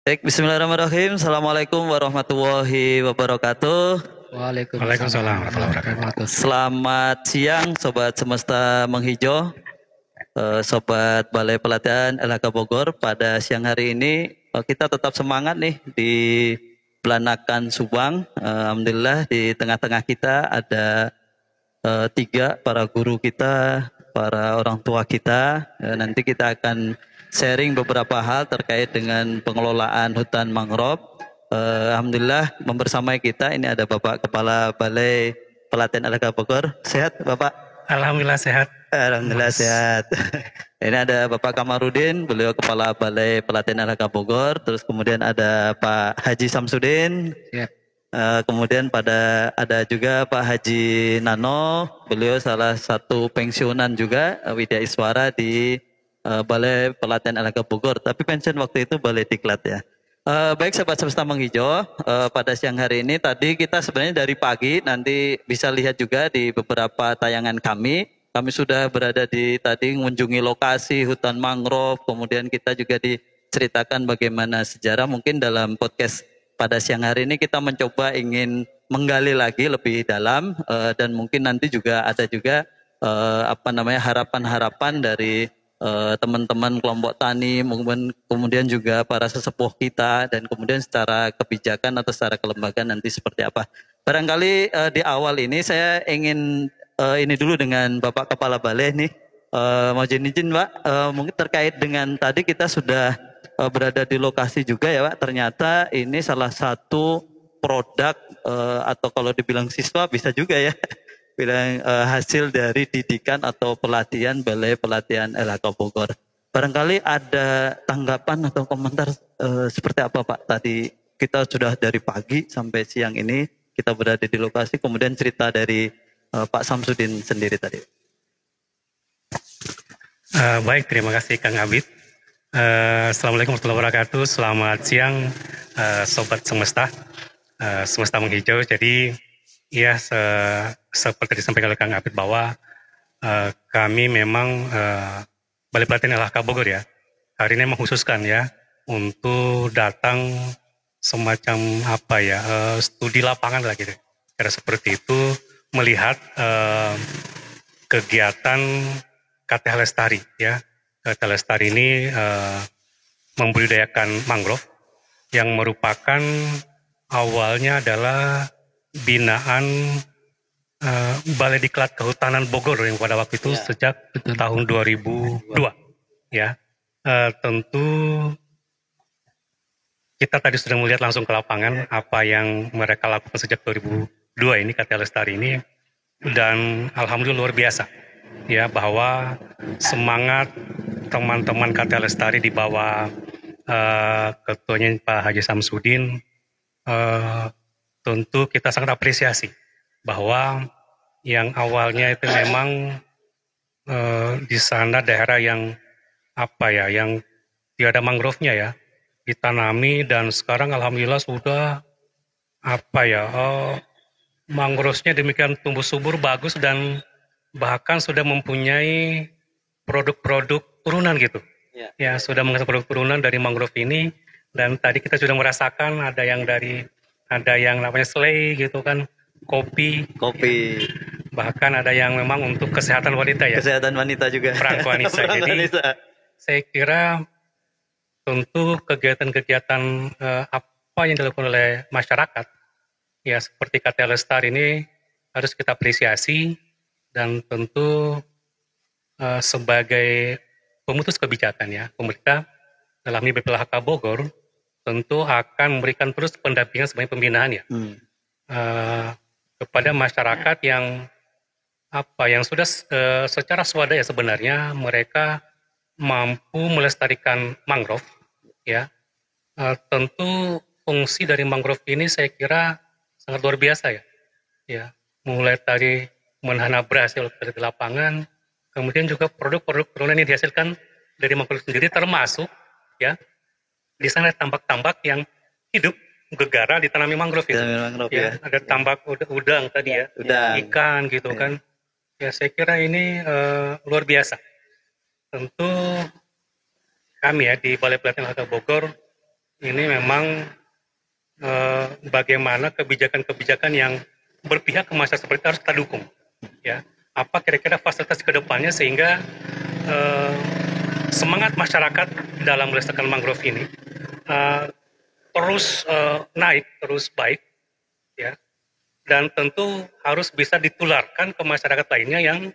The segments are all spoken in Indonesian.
Baik, bismillahirrahmanirrahim. Assalamualaikum warahmatullahi wabarakatuh. Waalaikumsalam warahmatullahi wabarakatuh. Selamat siang, Sobat Semesta Menghijau, Sobat Balai Pelatihan LHK Bogor. Pada siang hari ini kita tetap semangat nih di Belanakan Subang. Alhamdulillah di tengah-tengah kita ada tiga para guru kita, para orang tua kita. Nanti kita akan sharing beberapa hal terkait dengan pengelolaan hutan mangrove. Alhamdulillah membersamai kita ini ada Bapak Kepala Balai Pelatihan LHK Bogor. Sehat Bapak? Alhamdulillah sehat. Alhamdulillah sehat. Ini ada Bapak Kamarudin, beliau Kepala Balai Pelatihan LHK Bogor. Terus kemudian ada Pak Haji Samsudin. Siap. Kemudian ada juga Pak Haji Nano, beliau salah satu pensiunan juga Widya Iswara di Balai Pelatihan LHK Bogor, tapi pensiun waktu itu Balai Diklat ya. Baik Sobat Semesta Menghijau, pada siang hari ini tadi kita sebenarnya dari pagi nanti bisa lihat juga di beberapa tayangan kami. Kami sudah berada di tadi mengunjungi lokasi hutan mangrove, kemudian kita juga diceritakan bagaimana sejarah. Mungkin dalam podcast pada siang hari ini kita mencoba ingin menggali lagi lebih dalam dan mungkin nanti juga ada juga harapan-harapan dari teman-teman kelompok tani, kemudian juga para sesepuh kita, dan kemudian secara kebijakan atau secara kelembagaan nanti seperti apa. Barangkali di awal ini saya ingin ini dulu dengan Bapak Kepala Balai nih, mohon izin Pak, mungkin terkait dengan tadi kita sudah berada di lokasi juga ya Pak, ternyata ini salah satu produk atau kalau dibilang siswa bisa juga ya, bilang hasil dari didikan atau pelatihan Balai Pelatihan LHK Bogor. Barangkali ada tanggapan atau komentar seperti apa Pak? Tadi kita sudah dari pagi sampai siang ini kita berada di lokasi, kemudian cerita dari Pak Samsudin sendiri tadi. Baik, terima kasih Kang Abid. Assalamualaikum warahmatullahi wabarakatuh. Selamat siang Sobat Semesta, Semesta Menghijau. Jadi ya seperti disampaikan oleh Kang Abid bahwa kami memang Balai Pelatihan LHK Bogor ya, hari ini mengkhususkan ya untuk datang semacam studi lapangan lah gitu. Karena seperti itu melihat kegiatan KTH Lestari ya. KTH Lestari ini membudidayakan mangrove yang merupakan awalnya adalah binaan Balai Diklat Kehutanan Bogor yang pada waktu itu sejak tahun 2002 ya. Tentu kita tadi sudah melihat langsung ke lapangan apa yang mereka lakukan sejak 2002 ini KTH Lestari ini, dan alhamdulillah luar biasa ya, bahwa semangat teman-teman KTH Lestari di bawah ketuanya Pak Haji Samsudin, tentu kita sangat apresiasi bahwa yang awalnya itu memang di sana daerah yang yang tidak ada mangrove-nya ya, ditanami, dan sekarang alhamdulillah sudah mangrove-nya demikian tumbuh subur, bagus, dan bahkan sudah mempunyai produk-produk turunan gitu. Ya, sudah menghasilkan produk turunan dari mangrove ini, dan tadi kita sudah merasakan ada yang namanya selai gitu kan, kopi. Bahkan ada yang memang untuk kesehatan wanita ya. Kesehatan wanita juga. Perangko wanita. Jadi saya kira tentu kegiatan-kegiatan apa yang dilakukan oleh masyarakat ya seperti KTH Lestari ini harus kita apresiasi, dan tentu sebagai pemutus kebijakan ya, pemerintah dalam ini BPLHK Bogor tentu akan memberikan terus pendampingan sebagai pembinaan ya kepada masyarakat yang sudah secara swadaya sebenarnya mereka mampu melestarikan mangrove ya. Tentu fungsi dari mangrove ini saya kira sangat luar biasa ya. Ya, mulai dari menanam berhasil dari lapangan, kemudian juga produk-produk turunan yang dihasilkan dari mangrove sendiri, termasuk ya di sana ada tambak-tambak yang hidup gegara ditanami mangrove itu. Ya. Ada tambak udang tadi ya, ikan gitu kan. Ya, saya kira ini luar biasa. Tentu kami ya di Balai Pelatihan LHK Bogor ini memang bagaimana kebijakan-kebijakan yang berpihak ke masyarakat seperti itu harus kita dukung. Ya, apa kira-kira fasilitas ke depannya sehingga eh, semangat masyarakat dalam melestarikan mangrove ini terus naik, terus baik, ya. Dan tentu harus bisa ditularkan ke masyarakat lainnya yang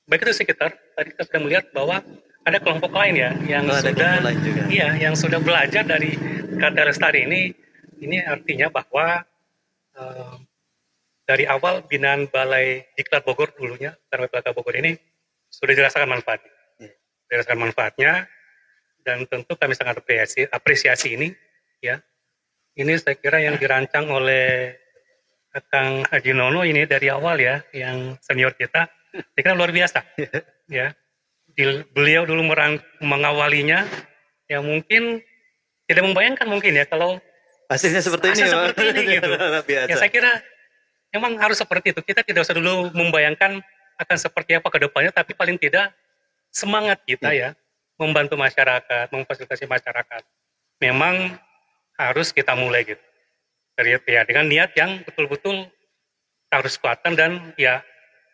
baik itu sekitar. Tadi kita sudah melihat bahwa ada kelompok lain ya yang sudah, iya, yang sudah belajar dari kata lestari ini. Ini artinya bahwa dari awal binaan Balai Diklat Bogor dulunya, Taman Belaka Bogor ini sudah dirasakan manfaatnya. Dirasakan manfaatnya, dan tentu kami sangat apresiasi ini, ya. Ini saya kira yang dirancang oleh Kang Haji Nono ini dari awal ya, yang senior kita, saya kira luar biasa, ya. Beliau dulu mengawalinya, ya mungkin tidak membayangkan mungkin ya kalau hasilnya seperti ini, seperti ini gitu. Ya saya kira memang harus seperti itu. Kita tidak usah dulu membayangkan akan seperti apa ke depannya, tapi paling tidak semangat kita ya membantu masyarakat, memfasilitasi masyarakat. Memang harus kita mulai gitu. Ya, dengan niat yang betul-betul harus kuatkan dan ya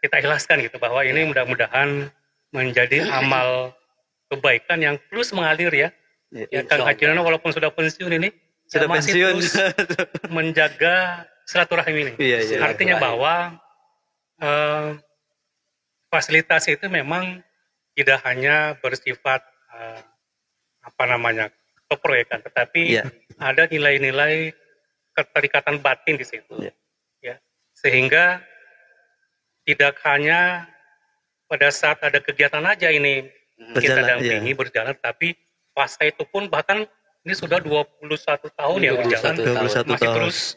kita ikhlaskan gitu bahwa ini mudah-mudahan menjadi amal kebaikan yang terus mengalir ya. Ya Kang Haji Nono walaupun sudah pensiun ini sudah masih pensiun terus menjaga silaturahim ini. Artinya bahwa fasilitas itu memang tidak hanya bersifat keproyekan, tetapi ada nilai-nilai keterikatan batin di situ. Ya. Sehingga tidak hanya pada saat ada kegiatan aja ini kita dampingi berjalan, tapi pasca itu pun bahkan ini sudah 21 tahun ya berjalan, masih terus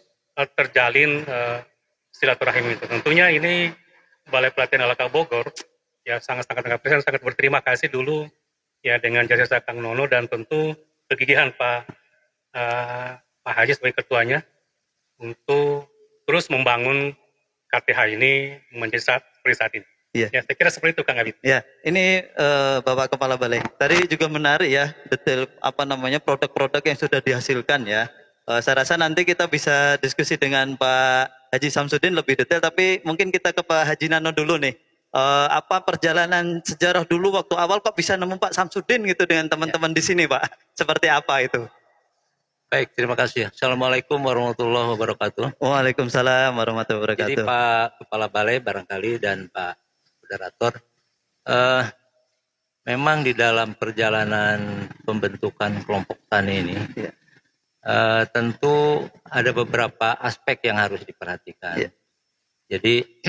terjalin silaturahim itu. Tentunya ini Balai Pelatihan Alaka Bogor ya sangat-sangat apresiasi, sangat berterima kasih dulu ya dengan jasa Kang Nono dan tentu kegigihan Pak Haji sebagai ketuanya untuk terus membangun KTH ini menjadi seperti saat ini. Ya, saya kira seperti itu Kang Abid. Ya, ini Bapak Kepala Balai. Tadi juga menarik ya, detail produk-produk yang sudah dihasilkan ya. Saya rasa nanti kita bisa diskusi dengan Pak Haji Samsudin lebih detail, tapi mungkin kita ke Pak Haji Nano dulu nih. Apa perjalanan sejarah dulu waktu awal kok bisa nemu Pak Samsudin gitu dengan teman-teman di sini Pak? Seperti apa itu? Baik, terima kasih. Assalamualaikum warahmatullahi wabarakatuh. Waalaikumsalam warahmatullahi wabarakatuh. Jadi Pak Kepala Balai barangkali dan Pak Moderator, memang di dalam perjalanan pembentukan kelompok tani ini, tentu ada beberapa aspek yang harus diperhatikan. Jadi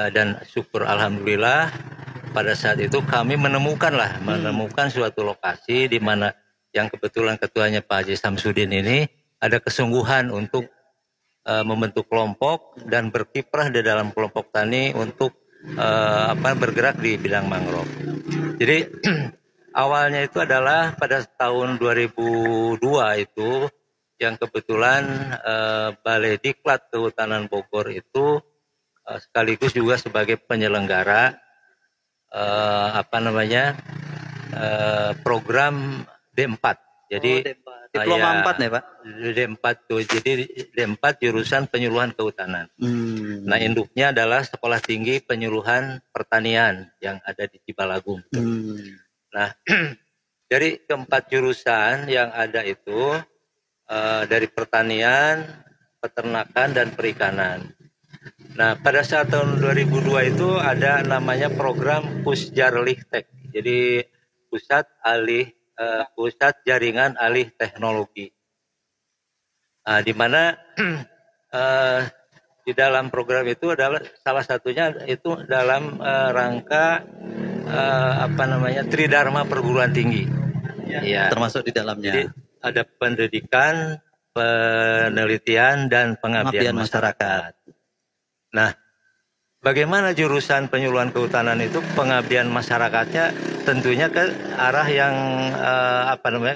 dan syukur alhamdulillah pada saat itu kami menemukan suatu lokasi di mana yang kebetulan ketuanya Pak Haji Samsudin ini ada kesungguhan untuk membentuk kelompok dan berkiprah di dalam kelompok tani untuk bergerak di bidang mangrove. Jadi awalnya itu adalah pada tahun 2002 itu yang kebetulan Balai Diklat Kehutanan Bogor itu sekaligus juga sebagai penyelenggara program D4. Jadi diploma 4 ya Pak? D4 tuh. Jadi D4 jurusan penyuluhan kehutanan. Nah, induknya adalah Sekolah Tinggi Penyuluhan Pertanian yang ada di Cibalagung. Nah, dari keempat jurusan yang ada itu dari pertanian, peternakan dan perikanan. Nah, pada saat tahun 2002 itu ada namanya program Pusjarlihtek. Jadi Pusat Jaringan Alih Teknologi. Di mana di dalam program itu adalah salah satunya itu dalam rangka Tridharma Perguruan Tinggi. Ya, termasuk di dalamnya. Jadi ada pendidikan, penelitian dan pengabdian masyarakat. Nah, bagaimana jurusan penyuluhan kehutanan itu pengabdian masyarakatnya tentunya ke arah yang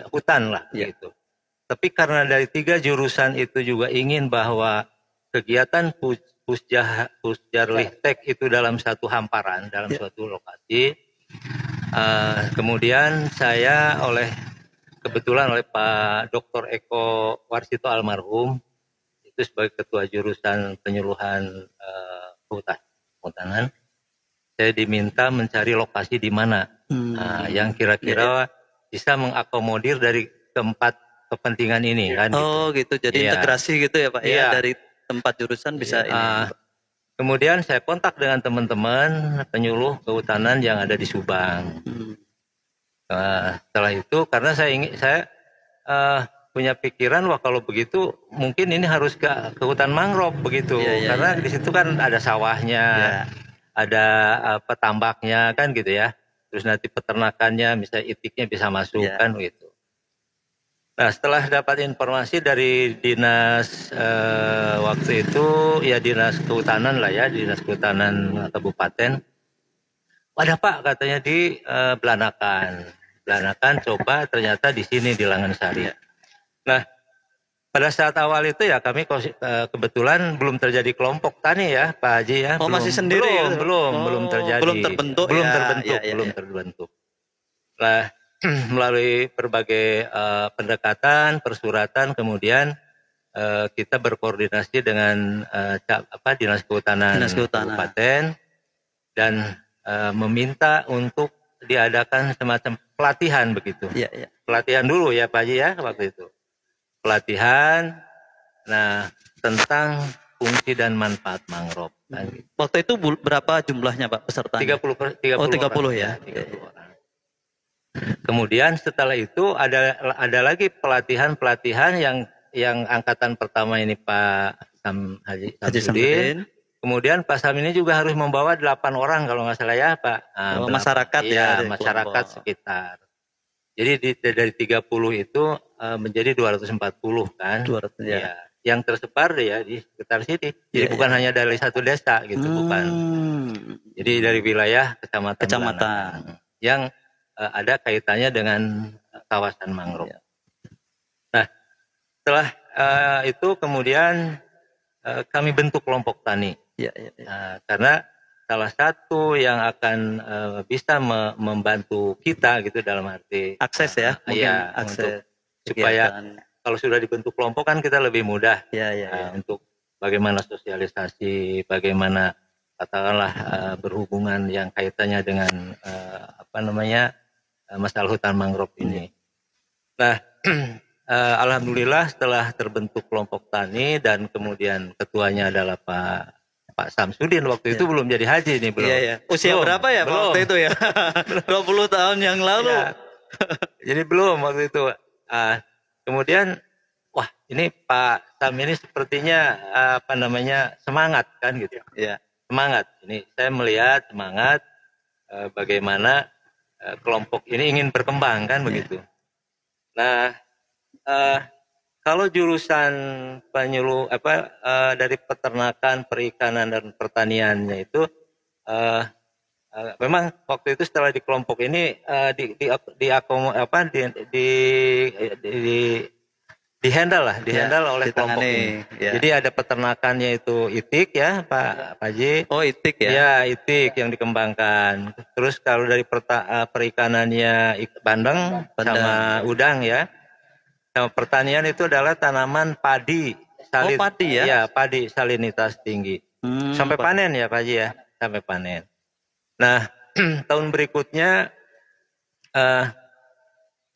hutan lah gitu. Tapi karena dari 3 jurusan itu juga ingin bahwa kegiatan Pusjarlihtek itu dalam satu hamparan, dalam suatu lokasi. Kemudian saya oleh kebetulan oleh Pak Dr. Eko Warsito almarhum itu sebagai ketua jurusan penyuluhan kehutanan. Saya diminta mencari lokasi di mana yang kira-kira bisa mengakomodir dari keempat kepentingan ini kan. Oh gitu, jadi integrasi gitu ya Pak ya, dari tempat jurusan bisa ini. Kemudian saya kontak dengan teman-teman penyuluh kehutanan yang ada di Subang. Setelah itu karena saya punya pikiran wah kalau begitu mungkin ini harus ke hutan mangrove begitu, karena di situ kan ada sawahnya, ada petambaknya kan gitu ya. Terus nanti peternakannya, misalnya itiknya bisa masuk kan gitu. Nah setelah dapat informasi dari dinas waktu itu ya dinas kehutanan lah ya, dinas kehutanan kabupaten, ada Pak katanya di Belanakan coba ternyata di sini di Langansari. Nah pada saat awal itu ya kami kebetulan belum terjadi kelompok tani ya Pak Haji ya. Oh masih sendiri? Belum terjadi. Belum terbentuk. Nah melalui berbagai pendekatan, persuratan, kemudian kita berkoordinasi dengan Dinas Kehutanan Kabupaten dan meminta untuk diadakan semacam pelatihan begitu. Pelatihan dulu ya Pak Haji ya waktu itu. Pelatihan, nah tentang fungsi dan manfaat mangrove. Waktu itu berapa jumlahnya Pak pesertanya? 30 ya. 30 orang. Kemudian setelah itu ada lagi pelatihan yang angkatan pertama ini Pak Haji Samsudin. Kemudian Pak Sam ini juga harus membawa 8 orang kalau nggak salah ya Pak. Masyarakat masyarakat sekitar. Jadi dari 30 itu menjadi 240 kan. 200 ya. Yang tersebar ya di sekitar sini. Jadi bukan hanya dari satu desa gitu, bukan. Jadi dari wilayah kecamatan. Yang ada kaitannya dengan kawasan mangrove. Nah, setelah itu kemudian kami bentuk kelompok tani. Karena salah satu yang akan bisa membantu kita gitu dalam arti akses ya, mungkin akses supaya kalau sudah dibentuk kelompok kan kita lebih mudah untuk bagaimana sosialisasi, bagaimana katakanlah berhubungan yang kaitannya dengan masalah hutan mangrove ini. Nah, alhamdulillah setelah terbentuk kelompok tani dan kemudian ketuanya adalah Pak Samsudin waktu itu belum jadi haji nih belum. Usia berapa ya Pak waktu itu ya? 20 tahun yang lalu. Jadi belum waktu itu. Kemudian wah ini Pak Sam ini sepertinya semangat kan gitu. Semangat. Ini saya melihat semangat bagaimana kelompok ini ingin berkembang kan begitu. Nah, kalau jurusan penyuluh dari peternakan, perikanan dan pertaniannya itu memang waktu itu setelah di kelompok ini di-handle oleh kelompok ini. Jadi ada peternakannya itu itik ya Pak Haji. Oh itik ya? Ya itik yang dikembangkan. Terus kalau dari perikanannya bandeng sama udang ya. Sama pertanian itu adalah tanaman padi. Padi ya? Ya padi salinitas tinggi. Sampai panen ya Pak Haji ya. Sampai panen. Nah tahun berikutnya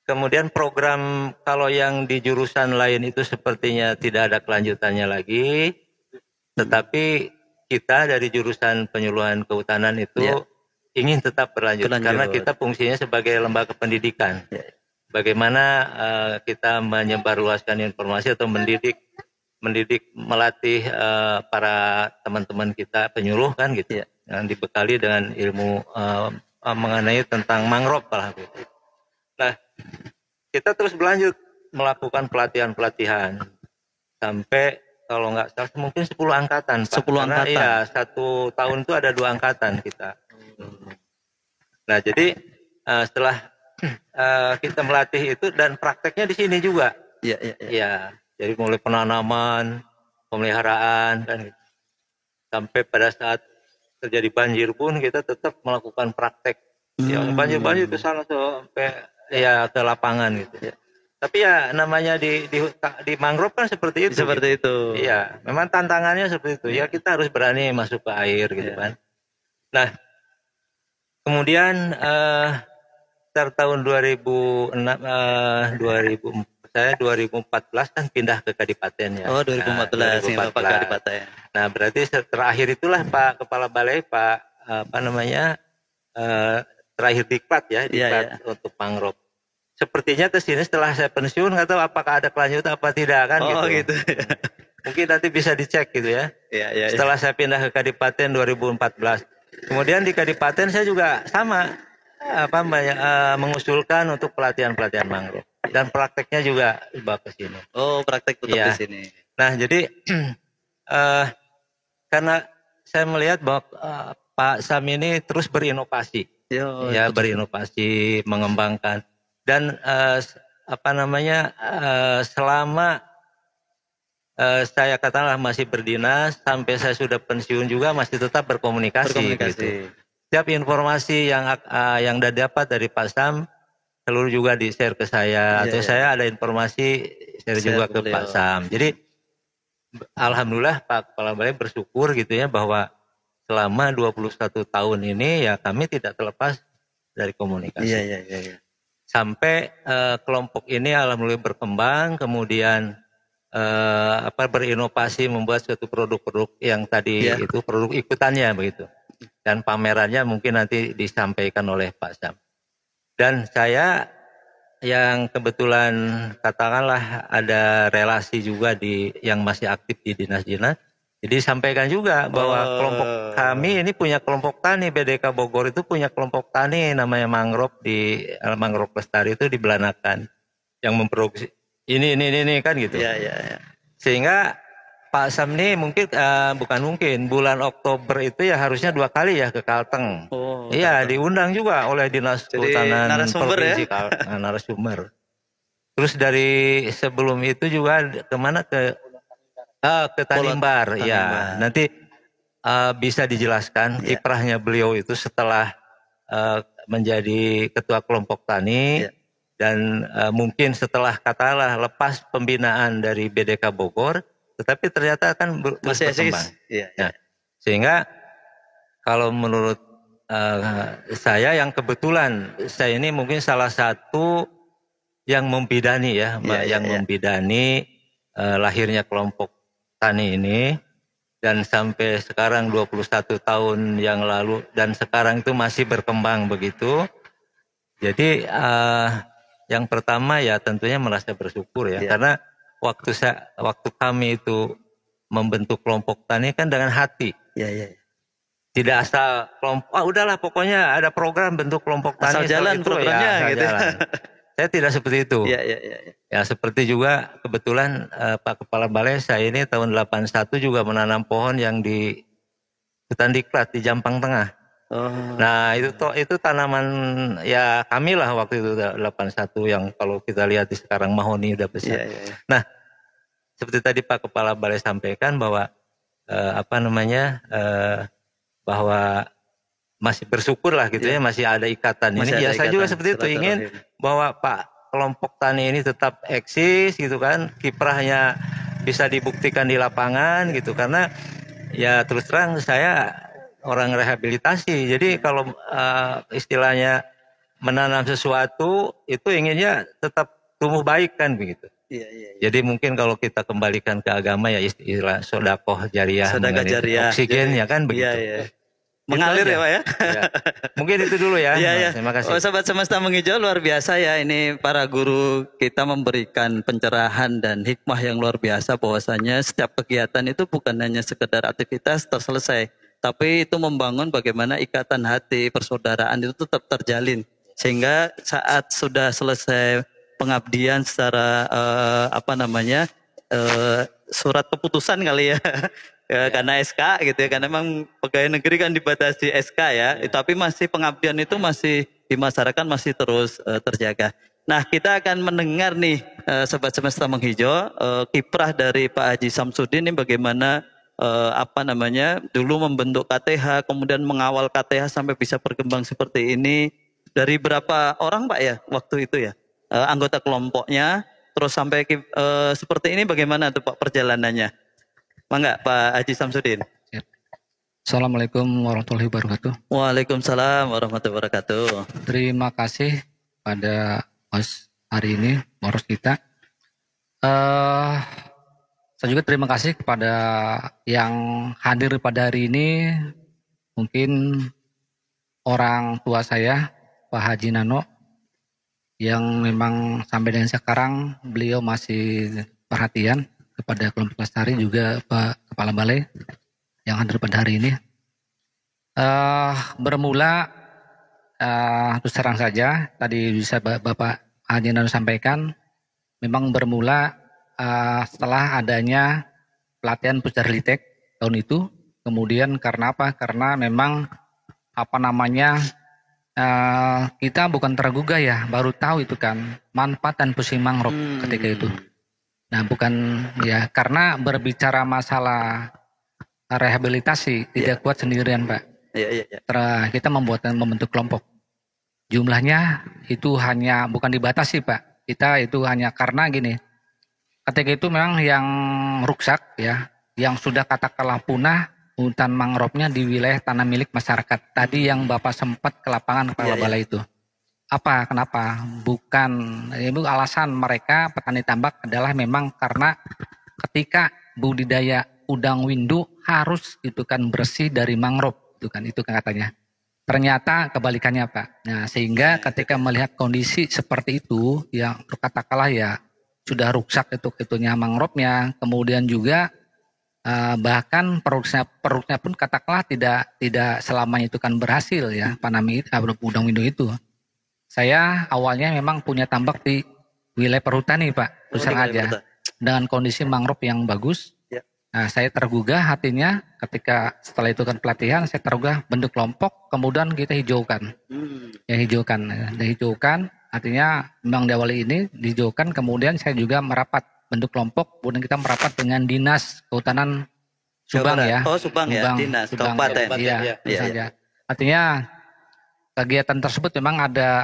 kemudian program kalau yang di jurusan lain itu sepertinya tidak ada kelanjutannya lagi, tetapi kita dari jurusan penyuluhan kehutanan itu ingin tetap berlanjut karena kita fungsinya sebagai lembaga pendidikan. Bagaimana kita menyebarluaskan informasi atau mendidik, melatih para teman-teman kita penyuluh kan gitu, yang dibekali dengan ilmu mengenai tentang mangrove lah gitu. Nah, kita terus berlanjut melakukan pelatihan-pelatihan sampai kalau nggak salah mungkin 10 angkatan Pak. 10 angkatan. Iya, satu tahun itu ada 2 angkatan kita. Nah, jadi setelah kita melatih itu dan prakteknya di sini juga. Iya. Jadi mulai penanaman, pemeliharaan dan sampai pada saat terjadi banjir pun kita tetap melakukan praktek. Yang banjir ke sana sampai ke lapangan gitu. Tapi ya namanya di mangrove kan seperti itu. Seperti itu. Iya, memang tantangannya seperti itu. Ya kita harus berani masuk ke air gitu kan. Nah, kemudian tahun 2014 kan pindah ke Kadipaten ya. Oh, 2014 ya, Pak Kadipaten. Nah, berarti terakhir itulah Pak Kepala Balai, Pak terakhir diklat ya, untuk mangrove. Sepertinya ke sini setelah saya pensiun, nggak tahu apakah ada kelanjutan apa tidak kan gitu. Mungkin nanti bisa dicek gitu ya. Setelah saya pindah ke Kadipaten 2014. Kemudian di Kadipaten saya juga sama mengusulkan untuk pelatihan mangrove. Dan prakteknya juga dibawa ke sini. Oh, praktek tetap di sini. Nah, jadi karena saya melihat bahwa Pak Sam ini terus berinovasi. Berinovasi, mengembangkan. Dan selama saya katakanlah masih berdinas, sampai saya sudah pensiun juga masih tetap berkomunikasi. Gitu. Setiap informasi yang dapat dari Pak Sam, selalu juga di-share ke saya, atau saya ada informasi share juga ke Pak Sam. Jadi alhamdulillah Pak Kepala Balai bersyukur gitu ya, bahwa selama 21 tahun ini ya kami tidak terlepas dari komunikasi. Sampai kelompok ini alhamdulillah berkembang, kemudian berinovasi, membuat suatu produk-produk yang tadi itu produk ikutannya begitu. Dan pamerannya mungkin nanti disampaikan oleh Pak Sam. Dan saya yang kebetulan katakanlah ada relasi juga yang masih aktif di dinas-dinas. Jadi sampaikan juga bahwa kelompok kami ini punya kelompok tani, BDK Bogor itu punya kelompok tani namanya mangrove di Mangrove Lestari itu di Belanakan yang memproduksi ini kan gitu. Sehingga Pak Sam ini bukan mungkin bulan Oktober itu ya harusnya 2 kali ya ke Kalteng. Diundang juga oleh Dinas Kehutanan Provinsi narasumber. Terus dari sebelum itu juga kemana ke Tanimbar. Nanti bisa dijelaskan kiprahnya beliau itu setelah menjadi ketua kelompok tani dan mungkin setelah katakanlah lepas pembinaan dari BDK Bogor, tetapi ternyata kan masih berkembang. Sehingga kalau menurut saya yang kebetulan saya ini mungkin salah satu yang membidani membidani lahirnya kelompok tani ini, dan sampai sekarang 21 tahun yang lalu dan sekarang itu masih berkembang begitu. Jadi yang pertama ya tentunya merasa bersyukur karena waktu kami itu membentuk kelompok tani kan dengan hati. Tidak asal kelompok, udahlah pokoknya ada program bentuk kelompok tani. Asal jalan itu, programnya gitu. Jalan. Saya tidak seperti itu. Ya seperti juga kebetulan Pak Kepala Balai saya ini tahun 81 juga menanam pohon yang di hutan diklat di Jampang Tengah. Nah itu tanaman ya kami lah waktu itu 81 yang kalau kita lihat di sekarang mahoni udah besar. Nah seperti tadi Pak Kepala Balai sampaikan bahwa bahwa masih bersyukur lah gitu masih ada ikatan ini. Ya saya juga seperti itu ingin bahwa kelompok tani ini tetap eksis gitu kan, kiprahnya bisa dibuktikan di lapangan gitu, karena ya terus terang saya orang rehabilitasi. Jadi kalau istilahnya menanam sesuatu itu inginnya tetap tumbuh baik kan begitu. Jadi mungkin kalau kita kembalikan ke agama ya istilah sedekah jariah, oksigen ya kan begitu. Mengalir ya Pak ya. Mungkin itu dulu ya. Terima kasih. Sobat Semesta Menghijau, luar biasa ya, ini para guru kita memberikan pencerahan dan hikmah yang luar biasa bahwasanya setiap kegiatan itu bukan hanya sekedar aktivitas terselesai, tapi itu membangun bagaimana ikatan hati, persaudaraan itu tetap terjalin, sehingga saat sudah selesai pengabdian secara surat keputusan kali ya. Karena SK gitu ya, karena memang pegawai negeri kan dibatasi SK ya, tapi masih pengabdian itu masih di masyarakat masih terus terjaga. Nah kita akan mendengar nih Sobat Semesta Menghijau, kiprah dari Pak Haji Samsudin ini bagaimana dulu membentuk KTH, kemudian mengawal KTH sampai bisa berkembang seperti ini. Dari berapa orang Pak ya waktu itu ya anggota kelompoknya, terus sampai seperti ini bagaimana tuh Pak perjalanannya? Mangga Pak Haji Samsudin. Assalamualaikum warahmatullahi wabarakatuh. Waalaikumsalam warahmatullahi wabarakatuh. Terima kasih pada host hari ini, host kita. Saya juga terima kasih kepada yang hadir pada hari ini. Mungkin orang tua saya, Pak Haji Nano, yang memang sampai dengan sekarang beliau masih perhatian kepada kelompok lestari, juga Pak Kepala Balai yang hadir pada hari ini. Bermula terus terang saja, tadi bisa Bapak Haji Nano sampaikan, memang bermula setelah adanya pelatihan Pusdarlitek tahun itu. Kemudian karena apa? Karena memang kita bukan tergugah ya, baru tahu itu kan manfaat dan fungsi mangrove ketika itu. Nah bukan ya, karena berbicara masalah rehabilitasi tidak kuat sendirian Pak. Kita membentuk kelompok. Jumlahnya itu hanya bukan dibatasi Pak. Kita itu hanya karena gini. Ketika itu memang yang rusak ya, yang sudah katakanlah punah hutan mangrovenya di wilayah tanah milik masyarakat. Tadi yang Bapak sempat ke lapangan kepala balai itu. Apa? Kenapa? Bukan itu alasan mereka petani tambak adalah memang karena ketika budidaya udang windu harus itu kan bersih dari mangrove itu kan katanya. Ternyata kebalikannya Pak. Nah sehingga ketika melihat kondisi seperti itu yang katakanlah ya sudah rusak itunya mangrovenya, kemudian juga bahkan perutnya pun katakanlah tidak selamanya itu kan berhasil ya panami udang windu itu. Saya awalnya memang punya tambak di wilayah perhutani Pak, terus aja dengan kondisi mangrove yang bagus. Nah, saya tergugah hatinya ketika setelah itu kan pelatihan, saya tergugah bentuk kelompok, kemudian kita hijaukan. Ya hijaukan, artinya memang di awal ini dihijaukan, kemudian saya juga merapat bentuk kelompok, kemudian kita merapat dengan Dinas Kehutanan Subang ya. Oh Subang ya, Dinas Kabupaten. Iya. Artinya kegiatan tersebut memang ada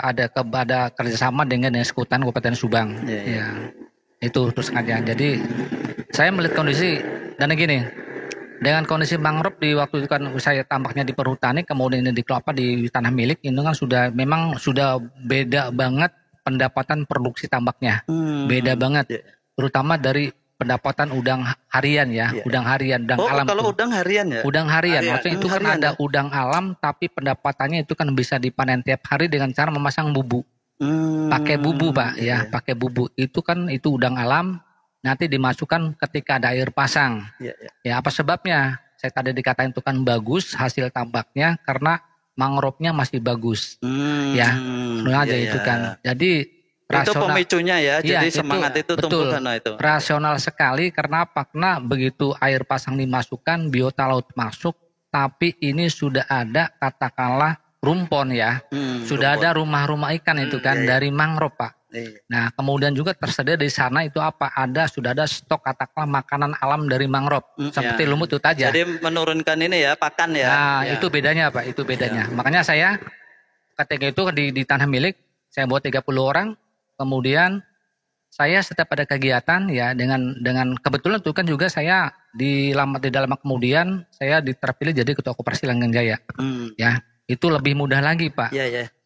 kerjasama dengan Dinas Kehutanan Kabupaten Subang. Ya. Itu terus aja. Jadi saya melihat kondisi dan gini, dengan kondisi mangrove di waktu itu kan saya tambaknya di perhutani, kemudian ini di tanah milik, itu kan sudah beda banget pendapatan produksi tambaknya, beda banget, terutama dari pendapatan udang harian ya, udang harian, udang alam. Kalau udang harian ya? Udang harian, maksudnya itu kan ada udang alam, tapi pendapatannya itu kan bisa dipanen tiap hari dengan cara memasang bubu, pakai bubu Pak, pakai bubu, itu udang alam. Nanti dimasukkan ketika ada air pasang. Ya apa sebabnya? Saya tadi dikatain itu kan bagus hasil tambaknya karena mangrovenya masih bagus. Itu kan. Jadi itu pemicunya ya. Jadi semangat itu tumbuh karena itu. Rasional sekali karena apa? Karena begitu air pasang dimasukkan, biota laut masuk, tapi ini sudah ada katakanlah rumpon ya. Sudah ada rumah-rumah ikan itu kan dari mangrove Pak. Nah kemudian juga tersedia di sana itu apa? Sudah ada stok katakanlah makanan alam dari mangrove seperti lumut itu aja. Jadi menurunkan ini ya pakan ya. Nah itu bedanya Pak, itu bedanya. Makanya saya ketika itu di tanah milik saya buat 30 orang, kemudian saya setiap ada kegiatan ya dengan kebetulan itu kan juga saya di dalam kemudian saya terpilih jadi ketua koperasi Langgeng Jaya. Ya itu lebih mudah lagi Pak.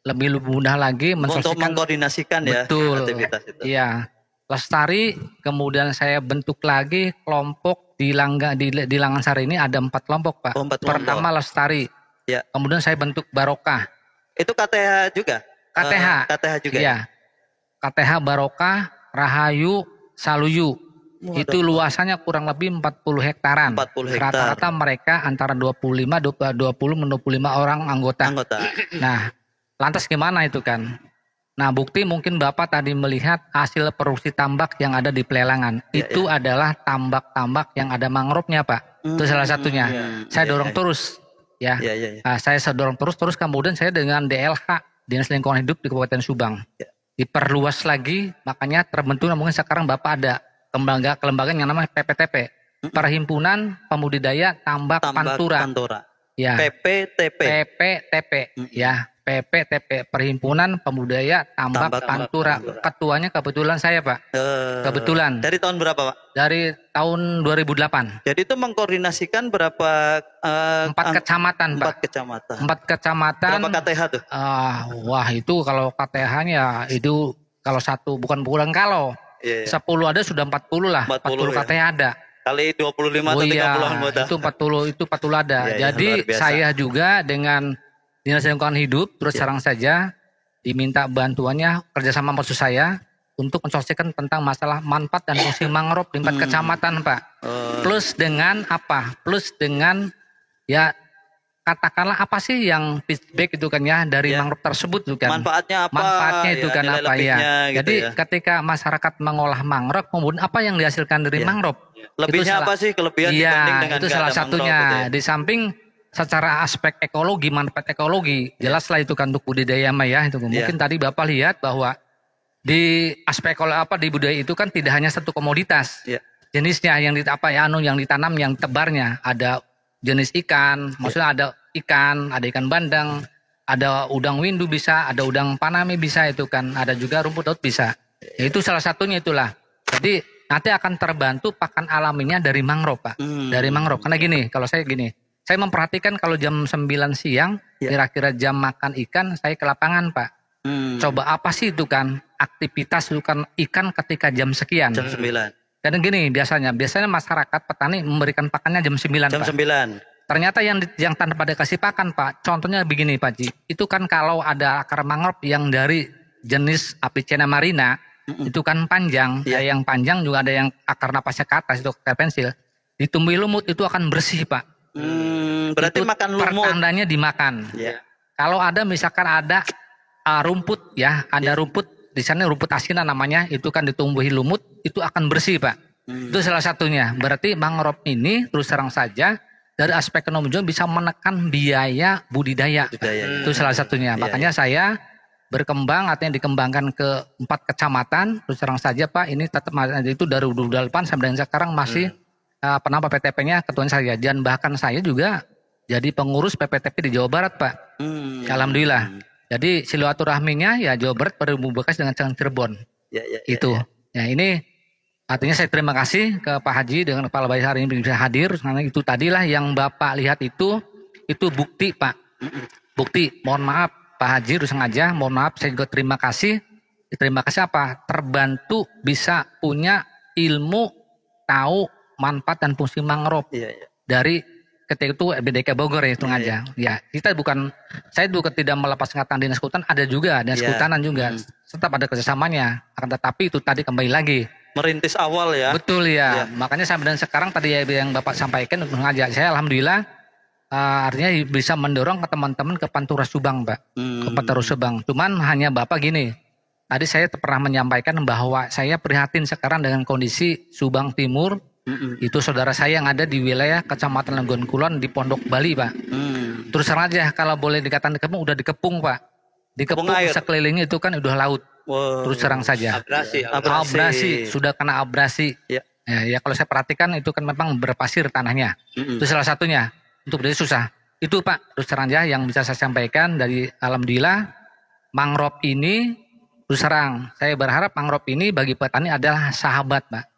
Lebih mudah lagi untuk mengkoordinasikan betul, aktivitas itu. Iya. Lestari, kemudian saya bentuk lagi kelompok di Langansari ini ada 4 kelompok Pak. 4 kelompok. Pertama Lestari. Ya. Kemudian saya bentuk Barokah. Itu KTH juga? KTH juga. Iya. KTH Barokah, Rahayu, Saluyu. Itu luasannya kurang lebih 40 hektaran. 40 hektar. Rata-rata mereka antara 25 orang anggota. Nah, lantas gimana itu kan? Nah bukti mungkin Bapak tadi melihat hasil produksi tambak yang ada di pelelangan. Itu adalah tambak-tambak yang ada mangrovenya Pak. Itu salah satunya. Saya dorong terus. Nah, saya dorong terus kemudian saya dengan DLH, Dinas Lingkungan Hidup di Kabupaten Subang. Diperluas lagi, makanya terbentuk mungkin sekarang Bapak ada kelembagaan yang namanya PPTP. Perhimpunan Pembudidaya Tambak Pantura. Ya. PPTP. Ya. PPTP, Perhimpunan Pembudaya Tambak Pantura. Ketuanya kebetulan saya, Pak. Kebetulan. Dari tahun berapa, Pak? Dari tahun 2008. Jadi itu mengkoordinasikan berapa 4 kecamatan, Pak. 4 kecamatan. 4 kecamatan. Berapa KTH tuh? Wah, itu kalau KTH-nya itu kalau satu bukan kalau. Iya, iya. 10 ada sudah 40 lah. 40 KTH ada. Kali 25 atau 30 anggota. Itu 40 ada. Ya, jadi saya juga dengan Dinas Lingkungan Hidup terus terang saja diminta bantuannya kerjasama maksud saya untuk mensosialisasikan tentang masalah manfaat dan fungsi mangrove di 4 kecamatan, Pak. Plus dengan apa? Plus dengan ya katakanlah apa sih yang feedback itu kan ya dari mangrove tersebut itu kan. Manfaatnya apa? Manfaatnya itu ya, kan apa ya. Gitu jadi ya. ketika masyarakat mengolah mangrove, kemudian apa yang dihasilkan dari mangrove? Lebihnya apa sih kelebihan dibanding dengan itu salah satunya. Gitu ya. Di samping secara aspek ekologi, manfaat ekologi, jelaslah itu kan untuk budidaya ya. Itu mungkin tadi Bapak lihat bahwa di aspek di budaya itu kan tidak hanya satu komoditas. Jenisnya yang yang ditanam, yang tebarnya ada jenis ikan, maksudnya ada ikan bandeng, ada udang windu bisa, ada udang paname bisa itu kan, ada juga rumput laut bisa. Ya, itu salah satunya itulah. Jadi nanti akan terbantu pakan alaminya dari mangrove, Pak. Dari mangrove. Karena gini, kalau saya memperhatikan kalau jam 9 siang, kira-kira jam makan ikan, saya ke lapangan, Pak. Coba apa sih itu kan aktivitas itu kan ikan ketika jam sekian? Jam 9. Karena gini biasanya masyarakat petani memberikan pakannya jam 9, jam Pak. 9. Ternyata yang tanpa pada kasih pakan, Pak. Contohnya begini, Pak Ji. Itu kan kalau ada akar mangrove yang dari jenis Avicenna marina, itu kan panjang. Yang panjang juga ada yang akar napasnya ke atas, itu akar pensil. Ditumbuhi lumut itu akan bersih, Pak. Berarti itu makan lumut. Pertandanya dimakan. Kalau ada misalkan ada rumput ya, ada rumput di sana rumput asinan namanya, itu kan ditumbuhi lumut, itu akan bersih, Pak. Itu salah satunya. Berarti mangrove ini terus terang saja dari aspek ekonomi juga bisa menekan biaya budidaya. Itu salah satunya. Makanya saya berkembang, artinya dikembangkan ke 4 kecamatan. Terus terang saja, Pak, ini tetap itu dari 2008 sampai dengan sekarang masih penambah PTP-nya ketuanya saya. Dan bahkan saya juga jadi pengurus PPTP di Jawa Barat, Pak. Alhamdulillah. Jadi silaturahminya ya Jawa Barat Bekas dengan Cirebon. Itu. Ya ini artinya saya terima kasih ke Pak Haji dengan Kepala Bayi hari ini bisa hadir. Karena itu tadilah yang Bapak lihat itu bukti, Pak. Bukti. Mohon maaf Pak Haji harus sengaja. Mohon maaf saya juga terima kasih. Terima kasih apa? Terbantu bisa punya ilmu, tahu manfaat dan fungsi mangrove dari ketika itu BDK Bogor ya itu aja. Ya, saya bukan tidak melepas kata dinas kehutanan, ada juga dinas kehutanan juga. Tetap ada kerjasamanya. Akan tetapi itu tadi kembali lagi. Merintis awal ya. Betul ya. Makanya sampai dan sekarang tadi yang Bapak sampaikan untuk mengajak saya alhamdulillah artinya bisa mendorong ke teman-teman ke Pantura Subang, Pak. Ke Pantura Subang. Cuman hanya Bapak gini. Tadi saya pernah menyampaikan bahwa saya prihatin sekarang dengan kondisi Subang Timur. Itu saudara saya yang ada di wilayah Kecamatan Lenggon Kulon di Pondok Bali, Pak. Terus terang aja kalau boleh dikatakan dikepung, udah dikepung, Pak. Dikepung sekelilingnya itu kan udah laut. Terus terang saja. Abrasi. Sudah kena abrasi. Ya kalau saya perhatikan itu kan memang berpasir tanahnya. Itu salah satunya. Untuk dari susah. Itu, Pak, terus terang aja yang bisa saya sampaikan dari alhamdulillah mangrove ini terus terang. Saya berharap mangrove ini bagi petani adalah sahabat, Pak.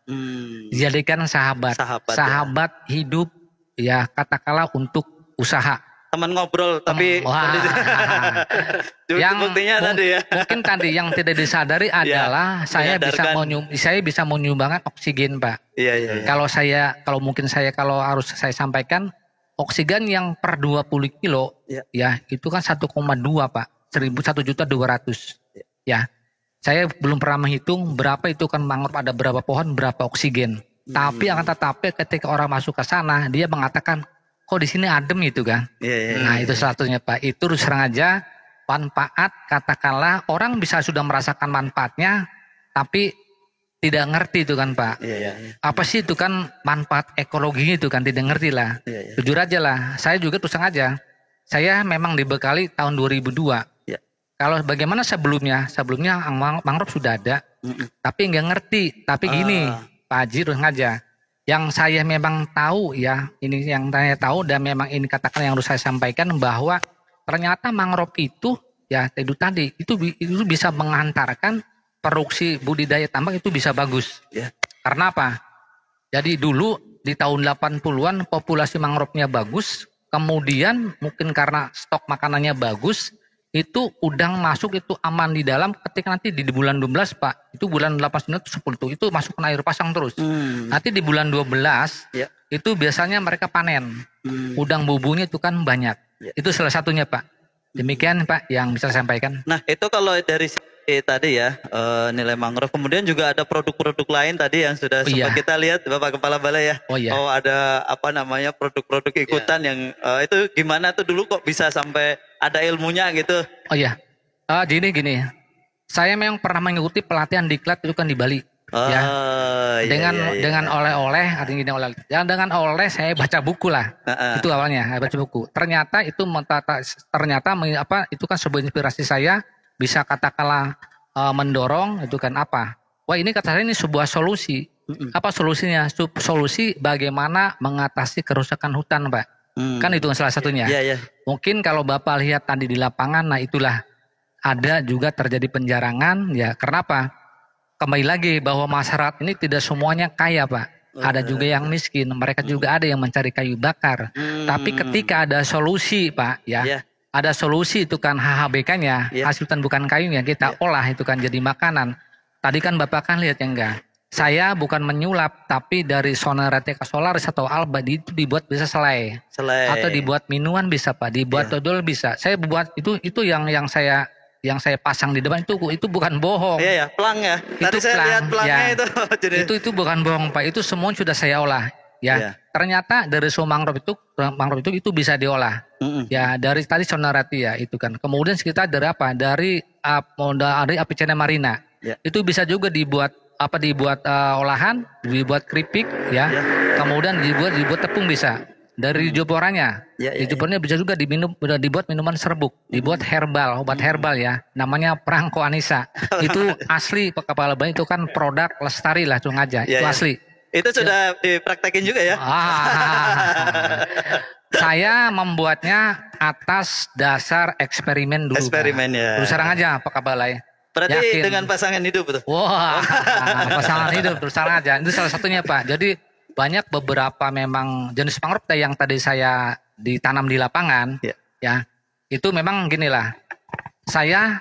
Dijadikan sahabat hidup ya katakanlah untuk usaha. Teman ngobrol tapi yang buktinya tadi ya. Mungkin tadi yang tidak disadari adalah saya bisa menyumbangkan oksigen, Pak. Kalau harus saya sampaikan oksigen yang per 20 kilo ya itu kan 1,2, Pak. 1.200.000 ya. Saya belum pernah menghitung berapa itu kan mangrove ada berapa pohon, berapa oksigen. Tapi akan tetapi ketika orang masuk ke sana, dia mengatakan, kok di sini adem gitu kan. Nah itu satunya, Pak. Itu terus terang aja manfaat, katakanlah orang bisa sudah merasakan manfaatnya, tapi tidak ngerti itu kan, Pak. Apa sih itu kan manfaat ekologinya itu kan, tidak ngerti lah. Jujur aja lah, saya juga terus terang aja. Saya memang dibekali tahun 2002. Kalau bagaimana sebelumnya mangrove sudah ada, tapi nggak ngerti. Tapi gini, Pak Haji terus aja. Yang saya memang tahu ya, ini yang saya tahu dan memang ini katakan yang harus saya sampaikan bahwa ternyata mangrove itu ya itu tadi itu bisa mengantarkan produksi budidaya tambang itu bisa bagus. Ya. Karena apa? Jadi dulu di tahun 80-an populasi mangrove-nya bagus, kemudian mungkin karena stok makanannya bagus, itu udang masuk itu aman di dalam. Ketika nanti di bulan 12 Pak, itu bulan 8 itu 10 itu masuk ke air pasang terus. Nanti di bulan 12 Ya. itu biasanya mereka panen. Udang bubunya itu kan banyak. Ya. Itu salah satunya Pak. Demikian Pak yang bisa saya sampaikan. Nah itu kalau dari tadi ya nilai mangrove, kemudian juga ada produk-produk lain tadi yang sudah sempat kita lihat Bapak Kepala Balai ya. Oh iya. Oh ada apa namanya produk-produk ikutan yang itu gimana tuh dulu kok bisa sampai ada ilmunya gitu? Oh iya. Gini. Saya memang pernah mengikuti pelatihan diklat itu kan di Bali. Ya. Dengan oleh-oleh, artinya gini oleh. Ya dengan oleh saya baca buku lah. Itu awalnya, saya baca buku. Ternyata itu itu kan sebuah inspirasi saya. Bisa katakanlah mendorong itu kan apa? Wah ini kata saya ini sebuah solusi. Apa solusinya? Solusi bagaimana mengatasi kerusakan hutan, Pak. Kan itu salah satunya. Mungkin kalau Bapak lihat tadi di lapangan, nah itulah ada juga terjadi penjarangan. Ya kenapa? Kembali lagi bahwa masyarakat ini tidak semuanya kaya, Pak. Ada juga yang miskin. Mereka juga ada yang mencari kayu bakar. Tapi ketika ada solusi, Pak, ada solusi itu kan HHBK-nya, hasil hutan bukan kayunya, kita olah itu kan jadi makanan. Tadi kan Bapak kan lihat ya enggak. Saya bukan menyulap, tapi dari Sonaretica solaris atau alba itu dibuat bisa selai. Atau dibuat minuman bisa Pak, dibuat dodol bisa. Saya buat itu yang saya pasang di depan itu bukan bohong. Iya, pelang ya. Tadi saya lihat pelangnya itu. Itu bukan bohong Pak, itu semua sudah saya olah. Ya, ternyata dari mangrove itu bisa diolah. Ya, dari tadi Sonaratia itu kan. Kemudian sekitar dari apa? Dari Avicenna marina. Itu bisa juga dibuat olahan, dibuat keripik ya. Kemudian dibuat tepung bisa. Dari joporanya. Jopornya bisa juga dibuat minuman serbuk, dibuat herbal, obat herbal ya. Namanya Prangko Anissa. Itu asli Pak Kepala Balai, itu kan produk lestari lah aja. Itu asli. Itu sudah dipraktekin juga ya? Saya membuatnya atas dasar eksperimen dulu. Eksperimen ya. Terus terang aja Pak Kabalai. Berarti dengan pasangan hidup betul? Wah, pasangan hidup terus terang aja. Itu salah satunya Pak. Jadi banyak beberapa memang jenis mangrove yang tadi saya ditanam di lapangan. Ya, itu memang ginilah. Saya